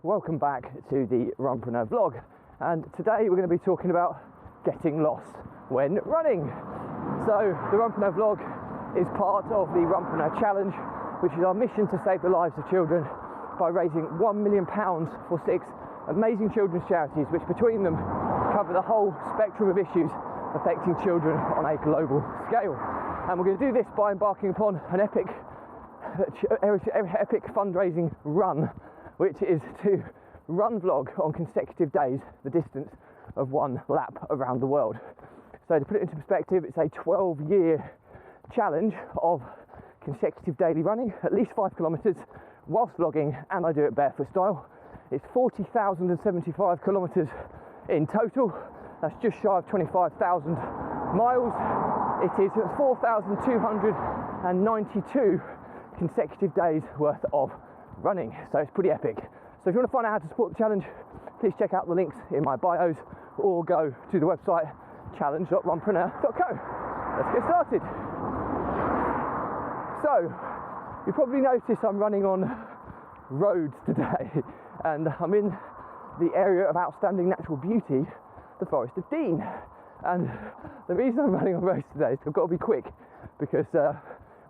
Welcome back to the Runpreneur vlog, and today we're going to be talking about getting lost when running. So the Runpreneur vlog is part of the Runpreneur Challenge, which is our mission to save the lives of children by raising £1 million for 6 amazing children's charities, which between them cover the whole spectrum of issues affecting children on a global scale. And we're going to do this by embarking upon an epic fundraising run, which is to run vlog on consecutive days the distance of 1 lap around the world. So to put it into perspective, it's a 12-year challenge of consecutive daily running, at least 5 kilometres whilst vlogging, and I do it barefoot style. It's 40,075 kilometres in total. That's just shy of 25,000 miles. It is 4,292 consecutive days worth of running, so it's pretty epic. So if you want to find out how to support the challenge, please check out the links in my bios or go to the website challenge.runpreneur.co. Let's get started. So you probably noticed I'm running on roads today, and I'm in the area of outstanding natural beauty, the Forest of Dean. And the reason I'm running on roads today is I've got to be quick because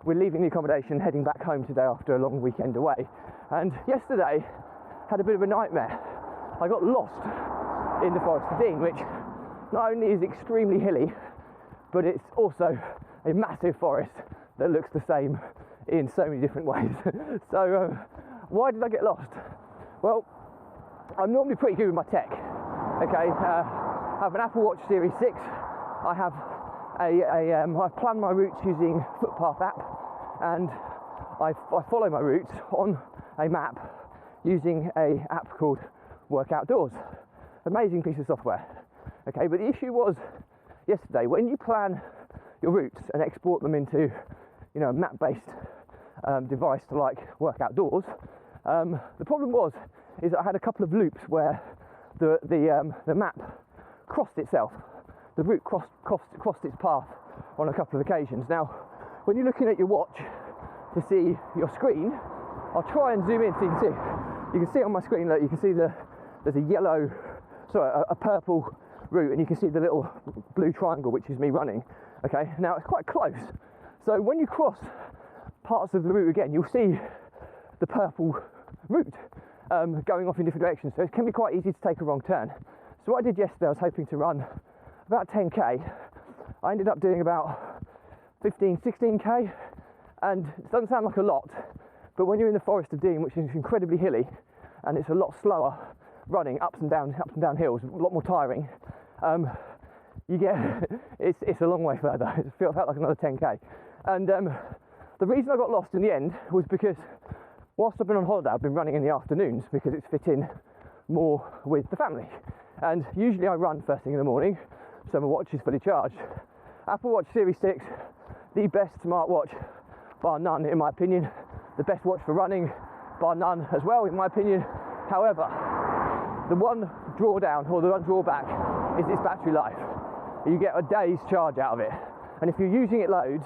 we're leaving the accommodation, heading back home today after a long weekend away. And yesterday had a bit of a nightmare. I got lost in the Forest of Dean, which not only is extremely hilly, but it's also a massive forest that looks the same in so many different ways. So why did I get lost? Well, I'm normally pretty good with my tech. Okay, I have an Apple Watch Series 6. I have I've planned my routes using Footpath app, and I follow my routes on a map using an app called Work Outdoors. Amazing piece of software. Okay, but the issue was yesterday when you plan your routes and export them into, a map-based device like Work Outdoors. The problem is that I had a couple of loops where the map crossed itself. The route crossed its path on a couple of occasions. Now, when you're looking at your watch to see your screen, I'll try and zoom in so you can see on my screen that you can see there's a purple route, and you can see the little blue triangle, which is me running. Okay, now it's quite close. So when you cross parts of the route again, you'll see the purple route going off in different directions. So it can be quite easy to take a wrong turn. So what I did yesterday, I was hoping to run about 10k. I ended up doing about 16k, and it doesn't sound like a lot, but when you're in the Forest of Dean, which is incredibly hilly, and it's a lot slower running up and down hills, a lot more tiring, you get it's a long way further. It felt like another 10k. And the reason I got lost in the end was because whilst I've been on holiday, I've been running in the afternoons because it's fit in more with the family. And usually I run first thing in the morning, so my watch is fully charged. Apple Watch Series 6, the best smartwatch, bar none in my opinion. The best watch for running, bar none as well in my opinion. However, the one drawdown or the one drawback is its battery life. You get a day's charge out of it. And if you're using it loads,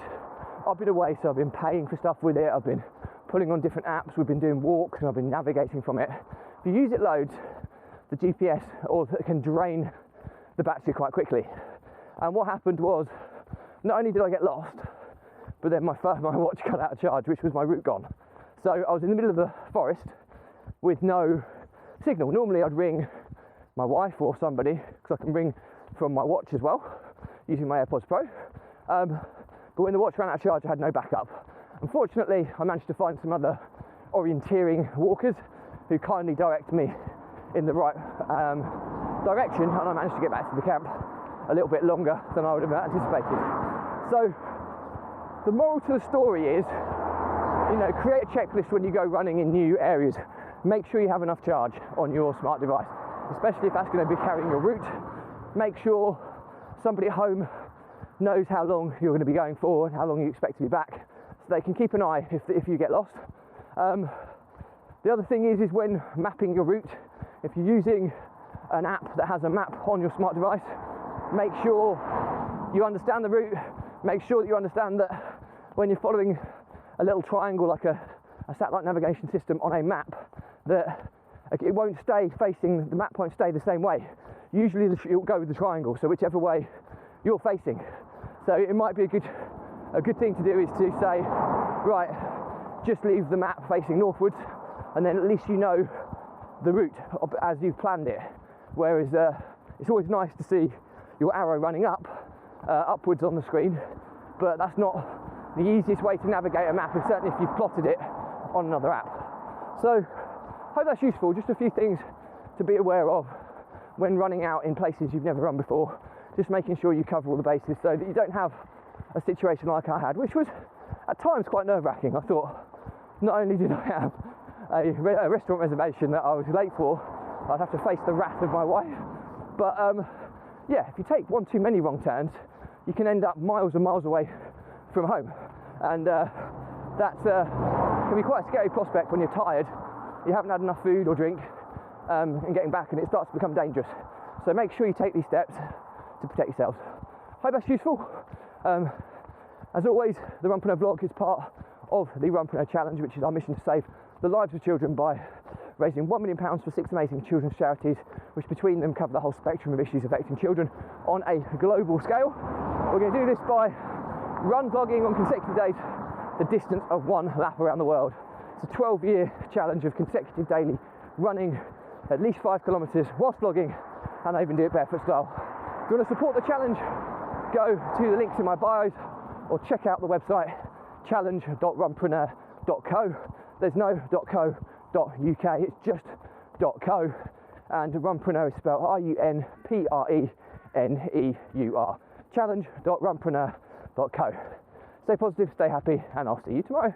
I've been away, so I've been paying for stuff with it, I've been pulling on different apps, we've been doing walks, and I've been navigating from it. If you use it loads, the GPS can drain the battery quite quickly. And what happened was, not only did I get lost, but then my watch got out of charge, which was my route gone. So I was in the middle of the forest with no signal. Normally I'd ring my wife or somebody, because I can ring from my watch as well, using my AirPods Pro. But when the watch ran out of charge, I had no backup. Unfortunately, I managed to find some other orienteering walkers who kindly directed me in the right direction, and I managed to get back to the camp a little bit longer than I would have anticipated. So the moral to the story is, create a checklist when you go running in new areas. Make sure you have enough charge on your smart device, especially if that's going to be carrying your route. Make sure somebody at home knows how long you're going to be going for and how long you expect to be back, so they can keep an eye if you get lost. The other thing is when mapping your route, if you're using an app that has a map on your smart device, make sure you understand the route. Make sure that you understand that when you're following a little triangle like a satellite navigation system on a map, that it won't stay facing, the map won't stay the same way. Usually it'll go with the triangle, so whichever way you're facing. So it might be a good thing to do is to say, right, just leave the map facing northwards, and then at least you know the route as you've planned it. Whereas it's always nice to see your arrow running upwards on the screen, but that's not the easiest way to navigate a map, and certainly if you've plotted it on another app. So hope that's useful. Just a few things to be aware of when running out in places you've never run before, just making sure you cover all the bases so that you don't have a situation like I had, which was at times quite nerve-wracking. I thought, not only did I have a restaurant reservation that I was late for, I'd have to face the wrath of my wife, but yeah, if you take one too many wrong turns, you can end up miles and miles away from home, and that can be quite a scary prospect when you're tired, you haven't had enough food or drink, and getting back, and it starts to become dangerous. So make sure you take these steps to protect yourselves. Hope that's useful. As always, the Runpreneur vlog is part of the Runpreneur Challenge, which is our mission to save the lives of children by raising £1 million for 6 amazing children's charities, which between them cover the whole spectrum of issues affecting children on a global scale. We're going to do this by run vlogging on consecutive days the distance of one lap around the world. It's a 12-year challenge of consecutive daily running at least 5 kilometres whilst vlogging, and I even do it barefoot style. If you want to support the challenge, go to the links in my bios or check out the website challenge.runpreneur.co. There's no .co.uk, it's just .co, and Runpreneur is spelled RUNPRENEUR. Challenge.runpreneur.co. Stay positive, stay happy, and I'll see you tomorrow.